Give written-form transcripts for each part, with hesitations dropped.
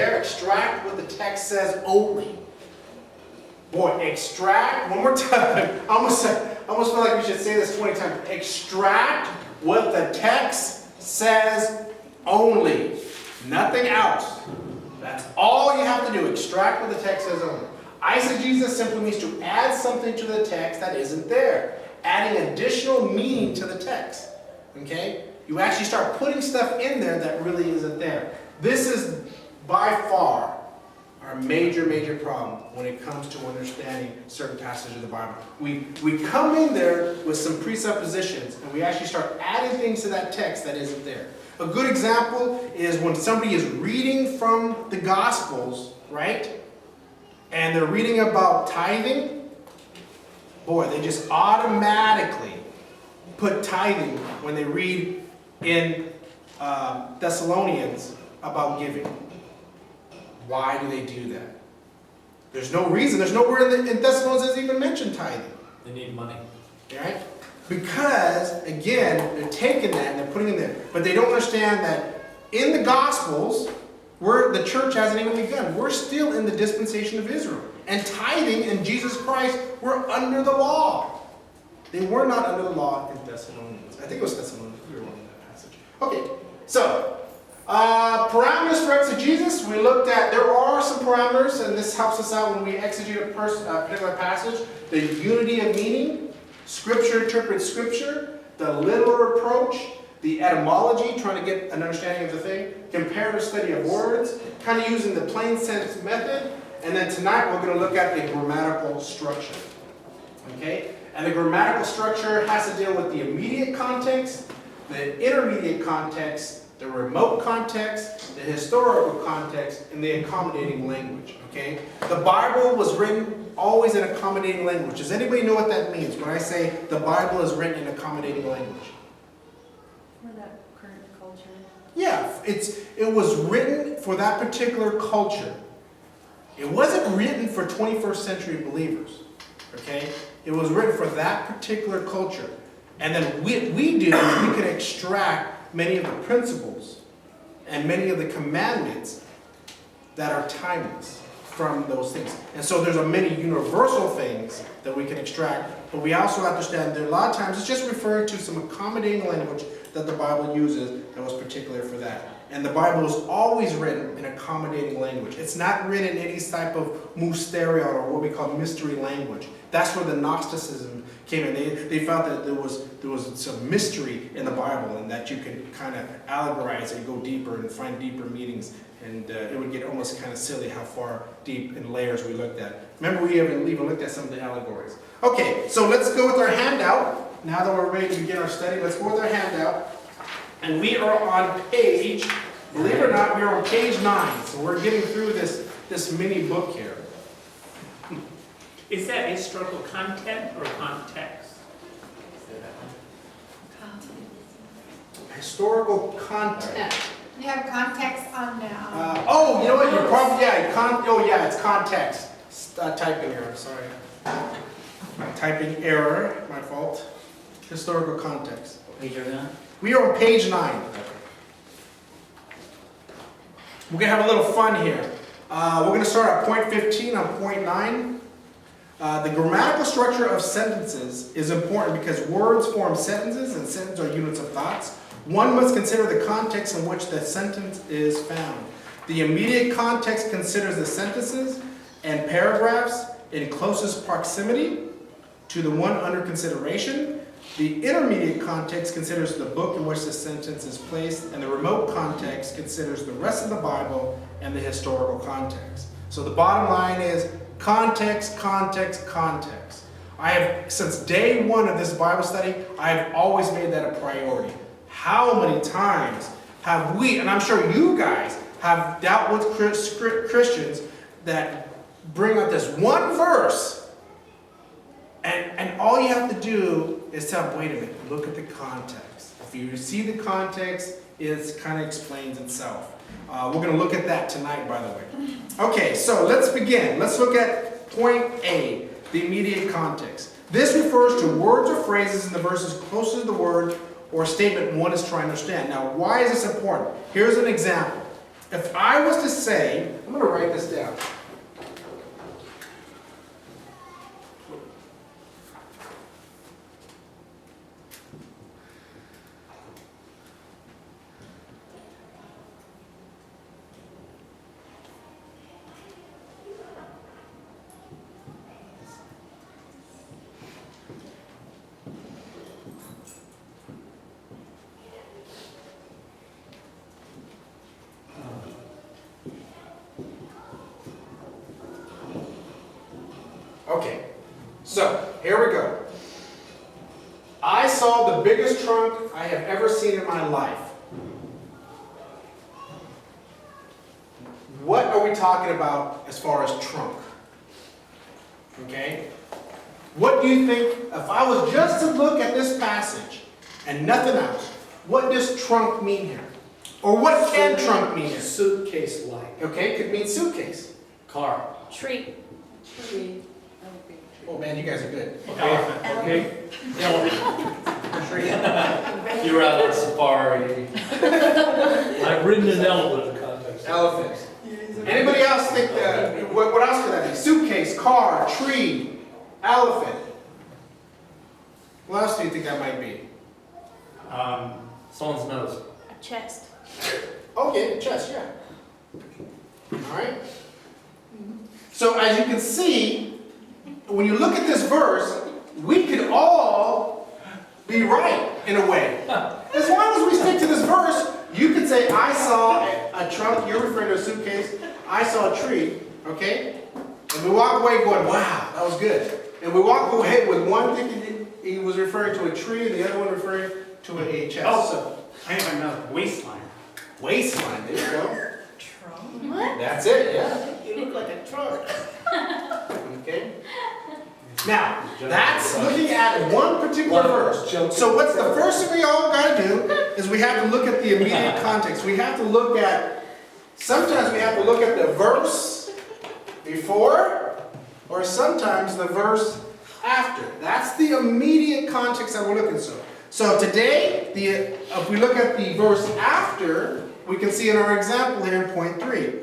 Extract what the text says only. Boy, extract, one more time. I almost feel like we should say this 20 times. Extract what the text says only. Nothing else. That's all you have to do. Extract what the text says only. Eisegesis simply means to add something to the text that isn't there. Adding additional meaning to the text. Okay? You actually start putting stuff in there that really isn't there. This is by far our major problem when it comes to understanding certain passages of the Bible. We come in there with some presuppositions and we actually start adding things to that text that isn't there. A good example is when somebody is reading from the Gospels, right? And they're reading about tithing. Boy, they just automatically put tithing when they read in Thessalonians about giving. Why do they do that? There's no reason. There's nowhere in Thessalonians that even mentioned tithing. They need money. Right? Because, again, they're taking that and they're putting it in there. But they don't understand that in the Gospels, where the church hasn't even begun. We're still in the dispensation of Israel. And tithing and Jesus Christ were under the law. They were not under the law in Thessalonians. I think it was Thessalonians. We were on that passage. Okay, so parameters for exegesis. We looked at, there are some parameters, and this helps us out when we exegete a particular passage. The unity of meaning, Scripture interprets Scripture, the literal approach, the etymology, trying to get an understanding of the thing, comparative study of words, kind of using the plain sense method, and then tonight we're going to look at the grammatical structure. Okay? And the grammatical structure has to deal with the immediate context, the intermediate context, the remote context, the historical context, and the accommodating language. Okay? The Bible was written always in accommodating language. Does anybody know what that means when I say the Bible is written in accommodating language? For that current culture. Yeah, it was written for that particular culture. It wasn't written for 21st century believers. Okay? It was written for that particular culture. And then what we do is we can extract many of the principles and many of the commandments that are timeless from those things. And so there's many universal things that we can extract, but we also understand that a lot of times it's just referring to some accommodating language that the Bible uses that was particular for that. And the Bible is always written in accommodating language. It's not written in any type of mysterion or what we call mystery language. That's where the Gnosticism came in. They felt that there was some mystery in the Bible and that you could kind of allegorize and go deeper and find deeper meanings. And it would get almost kind of silly how far deep in layers we looked at. Remember, we even looked at some of the allegories. Okay, so let's go with our handout. Now that we're ready to begin our study, let's go with our handout. And we are on page, believe it or not, we are on page 9. So we're getting through this mini book here. Is that historical content or context? Historical content. You have context on the. Oh, you know what? You're probably, yeah, it's context. Typing error, sorry. Typing error, my fault. Historical context. Page are that? We are on page 9. We're going to have a little fun here. We're going to start at point 15 on point 9. The grammatical structure of sentences is important because words form sentences and sentences are units of thoughts. One must consider the context in which the sentence is found. The immediate context considers the sentences and paragraphs in closest proximity to the one under consideration. The intermediate context considers the book in which the sentence is placed, and the remote context considers the rest of the Bible and the historical context. So the bottom line is context, context, context. I have, since day one of this Bible study, I have always made that a priority. How many times have we, and I'm sure you guys, have dealt with Christians that bring out this one verse, and all you have to do is tell them, wait a minute, look at the context. If you see the context, it kind of explains itself. We're going to look at that tonight, by the way. Okay, so let's begin. Let's look at point A, the immediate context. This refers to words or phrases in the verses closest to the word or statement one is trying to understand. Now, why is this important? Here's an example. if I was to say, I'm going to write this down. Okay, so here we go. I saw the biggest trunk I have ever seen in my life. What are we talking about as far as trunk? Okay? What do you think, if I was just to look at this passage and nothing else, what does trunk mean here? Or what can trunk mean here? Suitcase-like. Okay, could mean suitcase. Car. Tree. Tree. Oh man, you guys are good. Elephant. Okay. You're out on safari. I've ridden an elephant in context. Elephant. Anybody else think that, what else could that be? Suitcase, car, tree, elephant. What else do you think that might be? Someone's nose. A chest. Okay, chest, yeah. Alright. So as you can see, when you look at this verse, we could all be right in a way. As long as we stick to this verse, you could say, I saw a trunk, you're referring to a suitcase, I saw a tree, okay? And we walk away going, wow, that was good. And we walk away with one thinking he was referring to a tree and the other one referring to a chest. Oh. So, I have another waistline. waistline, there you go. Trunk. What? That's it, yeah. You look like a trunk. Okay? Now, that's looking at one particular verse. So what's the first thing we all gotta do is we have to look at the immediate context. We have to look at, sometimes we have to look at the verse before, or sometimes the verse after. That's the immediate context that we're looking for. So today, if we look at the verse after, we can see in our example here in point 3.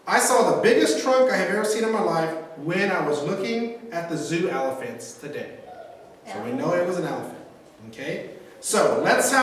I saw the biggest trunk I have ever seen in my life when I was looking at the zoo elephants today. So we know it was an elephant. Okay? So let's have